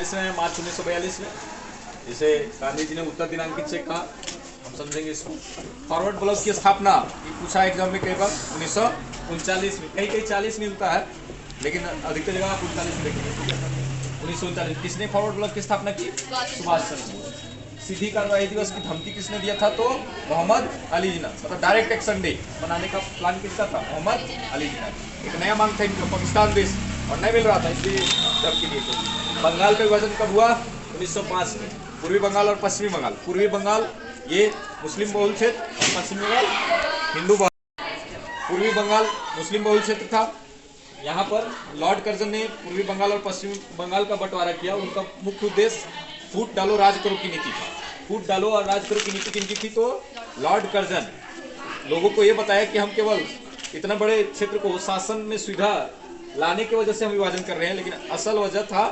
1942 में, मार्च 1942 में, जिसे गांधी जी ने उत्तर दिनांकित से कहा, हम समझेंगे इसको। फॉरवर्ड ब्लॉक की स्थापना ये पूछा एग्जाम में कई बार 1939 में, कहीं 40 मिलता है लेकिन अधिकतर जगह आप 39 में देखेंगे। 1939 किसने फॉरवर्ड ब्लॉक की स्थापना की? सुभाष चंद्र बोस। सीधी कार्रवाई दिवस की धमकी किसने दिया था? तो मोहम्मद अली जिन्ना। मतलब डायरेक्ट एक्शन डे बनाने का प्लान किसका था? मोहम्मद अली जिन्ना। एक नया मांग था इनका पाकिस्तान देश और नहीं मिल रहा था, इसलिए धमकी दी थी। बंगाल का विभाजन कब हुआ? 1905 में। पूर्वी बंगाल और पश्चिमी बंगाल, पूर्वी बंगाल ये मुस्लिम बहुल क्षेत्र और पश्चिमी बंगाल हिंदू बहुल। पूर्वी बंगाल मुस्लिम बहुल क्षेत्र था। यहाँ पर लॉर्ड कर्जन ने पूर्वी बंगाल और पश्चिमी बंगाल का बंटवारा किया। उनका मुख्य उद्देश्य फूट डालो राज करो की नीति था। फूट डालो और राज करो की नीति किनकी थी? तो लॉर्ड कर्जन। लोगों को ये बताया कि हम केवल इतना बड़े क्षेत्र को शासन में सुविधा लाने की वजह से हम विभाजन कर रहे हैं, लेकिन असल वजह था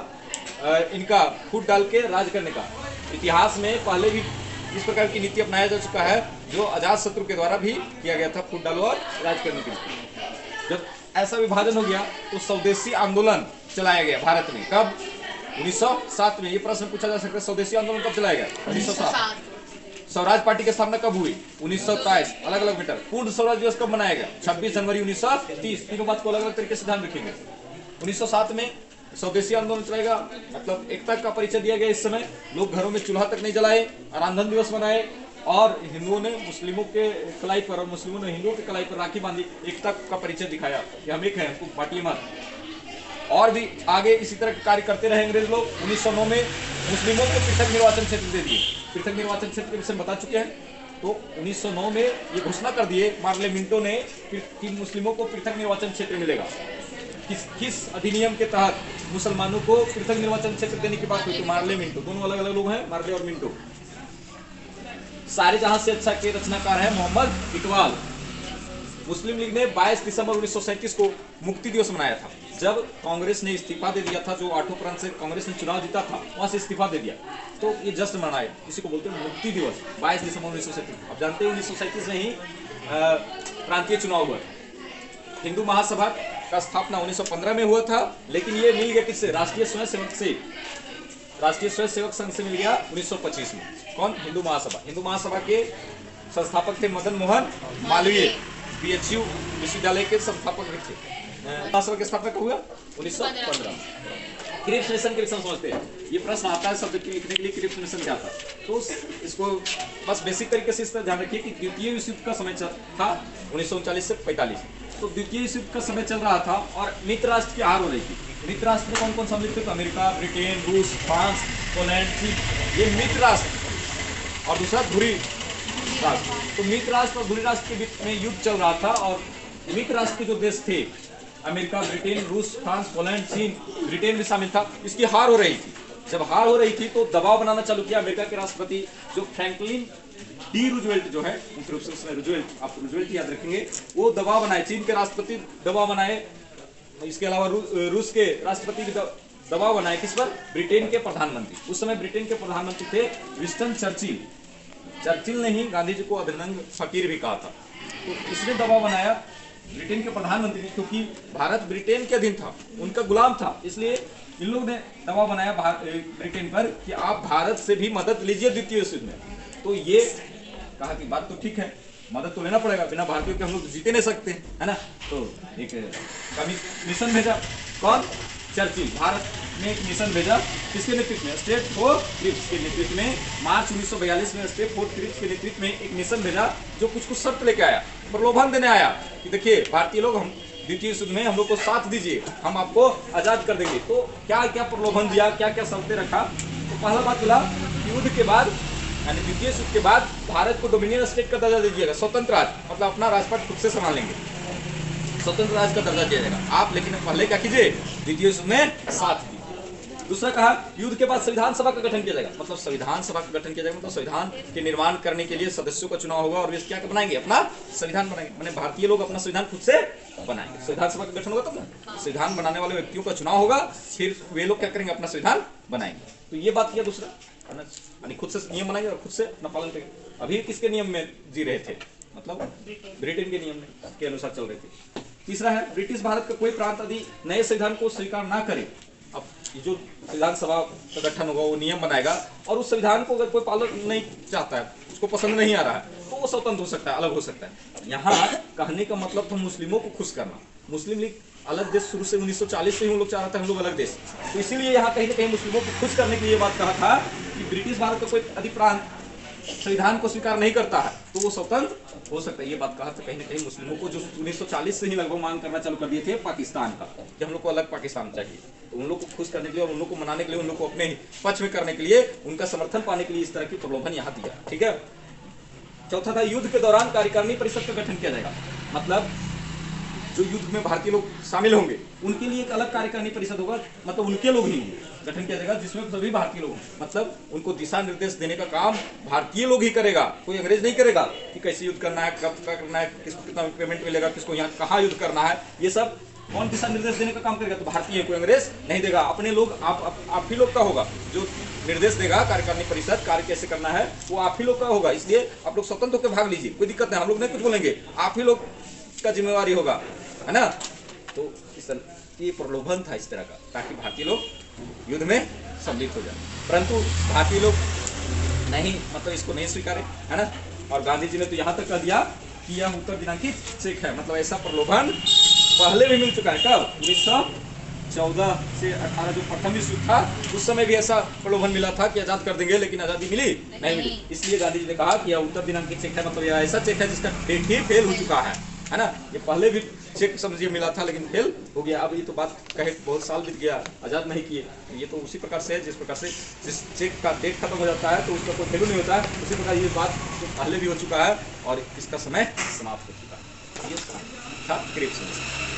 इनका फूट डाल के राज करने का। इतिहास में पहले भी इस प्रकार की नीति अपनाया जा चुका है, जो अजात शत्रु के द्वारा भी किया गया था, फूट डालो और राज करने के लिए। जब ऐसा विभाजन हो गया तो स्वदेशी आंदोलन चलाया गया भारत में। कब? 1907 में। ये प्रश्न पूछा जा सकता है, स्वदेशी आंदोलन कब चलाया गया? 1907। स्वराज पार्टी की स्थापना कब हुई? 1923। अलग अलग मीटर। पूर्ण स्वराज दिवस कब मनाया गया? 26 जनवरी 1930। तीनों बात को अलग अलग तरीके से ध्यान रखेंगे। 1907 में स्वदेशी आंदोलन चलाएगा, मतलब एकता का परिचय दिया गया। इस समय लोग घरों में चूल्हा तक नहीं जलाए, रांधन दिवस मनाए और हिंदुओं ने मुस्लिमों के कलाई पर और मुस्लिमों ने हिंदुओं के कलाई पर राखी बांधी, एकता का परिचय दिखाया कि हम एक हैं, हमको बांटिए मत। और भी आगे इसी तरह के कार्य करते रहे अंग्रेज लोग। 1909 में मुस्लिमों को पृथक निर्वाचन क्षेत्र दे दिए। पृथक निर्वाचन क्षेत्र के विषय में बता चुके हैं। तो 1909 में ये घोषणा कर दिए मार्ले मिंटो ने कि मुस्लिमों को पृथक निर्वाचन क्षेत्र मिलेगा। किस अधिनियम के तहत मुसलमानों को पृथक निर्वाचन क्षेत्र देने की बात हुई? तो मार्ले मिंटो। दोनों अलग अलग लोग हैं, मार्ले और मिंटो। सारे जहां से अच्छा के रचनाकार है मोहम्मद इकबाल। मुस्लिम लीग ने 22 दिसंबर 1937 को मुक्ति दिवस मनाया था, जब कांग्रेस ने इस्तीफा दे दिया था। जो 8 प्रांत से कांग्रेस ने चुनाव जीता था, वहां से इस्तीफा दे दिया, तो ये जश्न मनाए, इसी को बोलते हैं मुक्ति दिवस। 22 दिसंबर 1937। अब जानते हैं 1937 में ही प्रांतीय चुनाव हुआ। हिंदू महासभा का स्थापना 1915 में हुआ था, लेकिन ये मिल गया किससे? राष्ट्रीय स्वयंसेवक से। राष्ट्रीय स्वयंसेवक संघ से मिल गया 1925 में। कौन? हिंदू महासभा। हिंदू महासभा के संस्थापक थे मदन मोहन मालवीय, बीएचयू विश्वविद्यालय के संस्थापक भी थे। महासभा की स्थापना कब हुआ? 1915। क्रिप्स नेशन के विषय समझते हैं। ये प्रश्न आता है सब्जेक्ट के लिखने के लिए, क्रिप्स नेशन क्या था? तो इसको बस बेसिक तरीके से इस तरह ध्यान रखिए कि द्वितीय विश्व युद्ध का समय था 1939 से 45। तो द्वितीय विश्व युद्ध का समय चल रहा था और मित्र राष्ट्र की हार हो रही थी। मित्र राष्ट्र में कौन कौन सम्मिलित थे? तो अमेरिका, ब्रिटेन, रूस, फ्रांस, पोलैंड, चीन, ये मित्र राष्ट्र। और दूसरा धुरी राष्ट्र। तो मित्र राष्ट्र और धुरी राष्ट्र के बीच में युद्ध चल रहा था और मित्र राष्ट्र के जो देश थे, अमेरिका, ब्रिटेन, रूस, फ्रांस, पोलैंड, चीन, ब्रिटेन भी शामिल था, इसकी हार हो रही थी। जब हार हो रही थी तो दबाव बनाना चालू किया। अमेरिका के राष्ट्रपति जो फ्रैंकलिन डी रूजवेल्ट जो है, मुख्य रूप से उसमें रूजवेल्ट, आप रूजवेल्ट याद रखेंगे, वो दबाव बनाए। चीन के राष्ट्रपति दबाव बनाए। इसके अलावा रूस के राष्ट्रपति भी दबाव बनाए। किस पर? ब्रिटेन के प्रधानमंत्री। उस समय ब्रिटेन के प्रधानमंत्री थे विंस्टन चर्चिल। चर्चिल ने ही गांधी जी को अभिनंग फकीर भी कहा था। तो इसने दबाव बनाया ब्रिटेन के प्रधानमंत्री ने, क्योंकि भारत ब्रिटेन के अधीन था, उनका गुलाम था, इसलिए इन लोगों ने दबाव बनाया ब्रिटेन पर कि आप भारत से भी मदद लीजिए द्वितीय विश्व युद्ध में। तो ये कहा कि बात तो ठीक है, मदद तो लेना पड़ेगा, बिना भारतीयों के हम लोग जीते नहीं सकते, है ना। तो एक मिशन भेजा। कौन? चर्चिल। भारत ने एक मिशन भेजा, किसके नेतृत्व में? स्टेट फोर क्रिप्स के नेतृत्व में। मार्च 1942 में स्टेट फोर क्रिप्स के नेतृत्व में एक मिशन भेजा, जो कुछ शर्त लेके आया, प्रलोभन देने आया कि देखिए भारतीय लोग, हम द्वितीय युद्ध में हम लोग को साथ दीजिए, हम आपको आजाद कर देंगे। तो क्या क्या प्रलोभन दिया, क्या क्या शर्तें रखा? तो पहला बात बोला युद्ध के बाद, यानी द्वितीय युद्ध के बाद भारत को डोमिनियन स्टेट का दर्जा दे दीजिएगा, स्वतंत्र राज्य, मतलब अपना राजपाट खुद से संभालेंगे, स्वतंत्र राज्य का दर्जा दिया जाएगा आप, लेकिन पहले क्या कीजिए? द्वितीय युद्ध में साथ दीजिए। दूसरा कहा युद्ध के बाद संविधान सभा का गठन किया जाएगा, मतलब संविधान सभा का गठन किया जाएगा, मतलब संविधान के निर्माण करने के लिए सदस्यों का चुनाव होगा और वे क्या बनाएंगे? अपना संविधान बनाएंगे। माने भारतीय लोग अपना संविधान खुद से बनाएंगे। संविधान सभा का गठन होगा तब ना, संविधान बनाने वाले व्यक्तियों का चुनाव होगा, फिर वे लोग क्या करेंगे? अपना संविधान बनाएंगे। तो ये बात किया। दूसरा यानी खुद से नियम बनाएंगे और खुद से अपना पालन करेंगे। अभी किसके नियम में जी रहे थे? मतलब ब्रिटेन के नियम के अनुसार चल रहे थे। तीसरा है ब्रिटिश भारत का कोई प्रांत यदि नए संविधान को स्वीकार ना करे अब ये जो विधानसभा का गठन होगा वो नियम बनाएगा, और उस संविधान को अगर कोई पालन नहीं चाहता है, उसको पसंद नहीं आ रहा है, तो वो स्वतंत्र हो सकता है, अलग हो सकता है। यहाँ कहने का मतलब था मुस्लिमों को खुश करना। मुस्लिम लीग अलग देश शुरू से 1940 से ही हम लोग चाह रहे थे, हम लोग अलग देश, तो इसीलिए यहाँ कहीं ना कहीं मुस्लिमों को खुश करने के लिए बात कहा था कि ब्रिटिश भारत का कोई अधिप्रांत संविधान को स्वीकार नहीं करता है तो वो स्वतंत्र हो सकता है। ये बात कहा था कहीं ना कहीं मुस्लिमों को, जो 1940 से ही लगभग मांग करना चालू कर दिए थे पाकिस्तान का, कि हम लोग को अलग पाकिस्तान चाहिए। तो उन लोग को खुश करने के लिए और उन लोग को मनाने के लिए, उन लोग को अपने पक्ष में करने के लिए, उनका समर्थन पाने के लिए इस तरह की प्रलोभन यहाँ दिया। ठीक है। चौथा था युद्ध के दौरान कार्यकारिणी परिषद का गठन किया जाएगा। मतलब जो युद्ध में भारतीय लोग शामिल होंगे उनके लिए एक अलग कार्यकारिणी परिषद होगा, मतलब उनके लोग ही होंगे, गठन किया जाएगा जिसमें सभी भारतीय लोग, मतलब उनको दिशा निर्देश देने का काम भारतीय लोग ही करेगा, कोई अंग्रेज नहीं करेगा कि कैसे युद्ध करना है, कब क्या करना है, किसको कितना पेमेंट मिलेगा, किसको यहाँ कहाँ युद्ध करना है, ये सब कौन दिशा निर्देश देने का काम करेगा, तो भारतीय, कोई अंग्रेज नहीं देगा। अपने लोग आप ही लोग का होगा, जो निर्देश देगा कार्यकारिणी परिषद, कार्य कैसे करना है वो आप ही लोग का होगा। इसलिए आप लोग स्वतंत्र होकर भाग लीजिए, कोई दिक्कत नहीं, हम लोग नहीं कुछ बोलेंगे, आप ही लोग का जिम्मेवारी होगा, है ना। तो इस तरह ये प्रलोभन था इस तरह का, ताकि भारतीय लोग युद्ध में सम्मिलित हो जाए, परंतु भारतीय लोग नहीं, मतलब इसको नहीं स्वीकारे, है ना। और गांधी जी ने तो यहाँ तक कह दिया कि यह उत्तर दिनांकित चेक है। मतलब ऐसा प्रलोभन पहले भी मिल चुका है। कब? 1914 से 18 जो प्रथम विश्व युद्ध था, उस समय भी ऐसा प्रलोभन मिला था कि आजाद कर देंगे, लेकिन आजादी मिली नहीं मिली। इसलिए गांधी जी ने कहा कि यह उत्तर दिनांकित चेक है, मतलब यह ऐसा चेक है जिसका डेट ही फेल हो चुका है ना। ये पहले भी चेक समझिए मिला था लेकिन फेल हो गया। अब ये तो बात कहे बहुत साल बीत गया, आजाद नहीं किए, ये तो उसी प्रकार से है जिस प्रकार से जिस चेक का डेट खत्म हो जाता है तो उसका कोई वैल्यू नहीं होता है, उसी प्रकार ये बात जो पहले भी हो चुका है और इसका समय समाप्त हो चुका है। ये था ग्रेट।